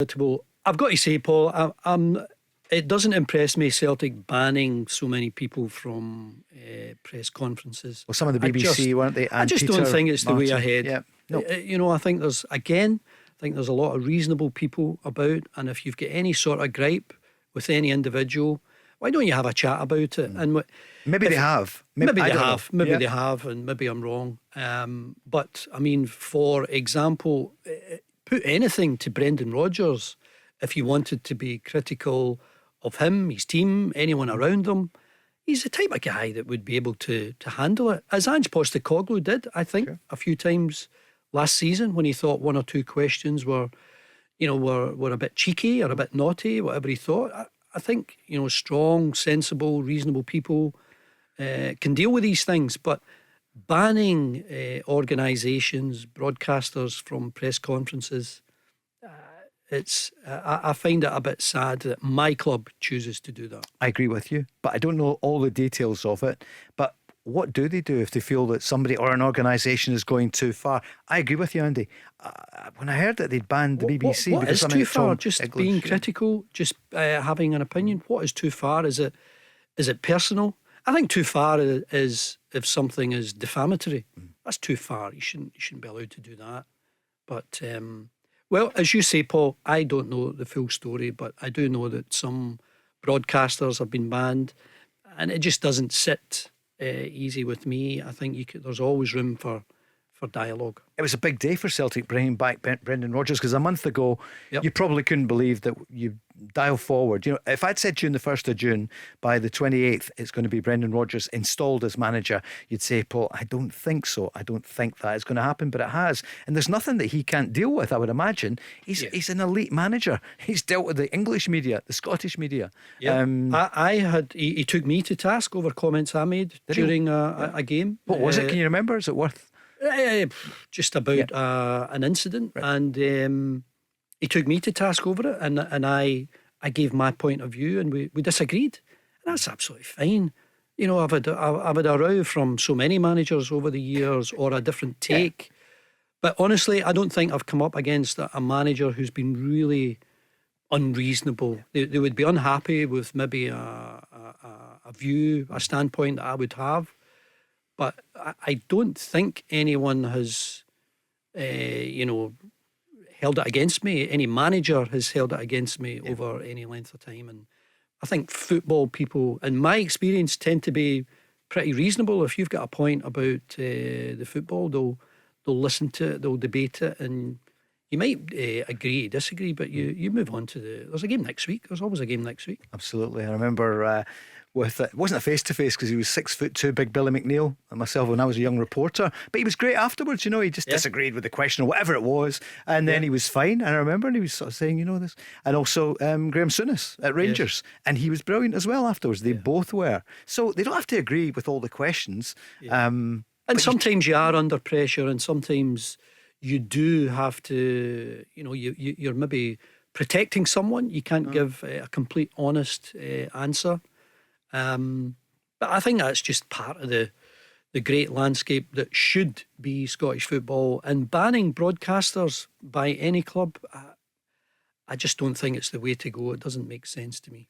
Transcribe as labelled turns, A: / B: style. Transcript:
A: I've got to say, Paul, it doesn't impress me Celtic banning so many people from press conferences.
B: Well, some of the BBC, weren't they? And
A: I just
B: Peter
A: don't think it's the way
B: Martin.
A: ahead.
B: Yeah. No.
A: I think there's a lot of reasonable people about, and if you've got any sort of gripe with any individual, why don't you have a chat about it? And
B: Maybe they have.
A: Maybe
B: I
A: they
B: don't know.
A: have. Maybe
B: Yeah.
A: they have, and maybe I'm wrong. But I mean, for example, put anything to Brendan Rodgers if you wanted to be critical of him, his team, anyone around him. He's the type of guy that would be able to handle it, as Ange Postecoglou did, I think, a few times last season when he thought one or two questions were a bit cheeky or a bit naughty, whatever he thought. I think strong, sensible, reasonable people can deal with these things, but banning organisations, broadcasters from press conferences, I find it a bit sad that my club chooses to do that.
B: I agree with you, but I don't know all the details of it. But what do they do if they feel that somebody or an organisation is going too far? I agree with you, Andy. When I heard that they'd banned the BBC,
A: what
B: because
A: is
B: something
A: too
B: that
A: far?
B: Tom
A: Just
B: English,
A: being
B: yeah.
A: critical, just having an opinion. What is too far? Is it personal? I think too far is if something is defamatory. That's too far. You shouldn't be allowed to do that. But well, as you say, Paul, I don't know the full story, but I do know that some broadcasters have been banned, and it just doesn't sit easy with me. I think there's always room for dialogue.
B: It was a big day for Celtic bringing back Brendan Rodgers, because a month ago you probably couldn't believe that you dial forward. If I'd said to you on the 1st of June, by the 28th it's going to be Brendan Rodgers installed as manager, you'd say, Paul, I don't think so. I don't think that is going to happen, but it has. And there's nothing that he can't deal with, I would imagine. He's an elite manager. He's dealt with the English media, the Scottish media.
A: He took me to task over comments I made during a game.
B: What was it? Can you remember? Is it worth?
A: Just about an incident, right. And he took me to task over it, and I gave my point of view, and we disagreed, and that's absolutely fine. I've had a row from so many managers over the years, or a different take, but honestly, I don't think I've come up against a manager who's been really unreasonable. They would be unhappy with maybe a view, a standpoint that I would have. But I don't think anyone has, held it against me. Any manager has held it against me over any length of time. And I think football people, in my experience, tend to be pretty reasonable. If you've got a point about the football, they'll listen to it, they'll debate it, and you might agree, disagree, but you move on to there's a game next week. There's always a game next week.
B: Absolutely. I remember it wasn't a face-to-face because he was 6'2", big Billy McNeil, and myself when I was a young reporter, but he was great afterwards. He just disagreed with the question or whatever it was, and then he was fine. And I remember, and he was sort of saying, this, and also Graham Souness at Rangers, and he was brilliant as well afterwards. They both were. So they don't have to agree with all the questions.
A: And sometimes you are under pressure, and sometimes you do have to, you're maybe protecting someone. You can't give a complete honest answer. But I think that's just part of the great landscape that should be Scottish football. And banning broadcasters by any club, I just don't think it's the way to go. It doesn't make sense to me.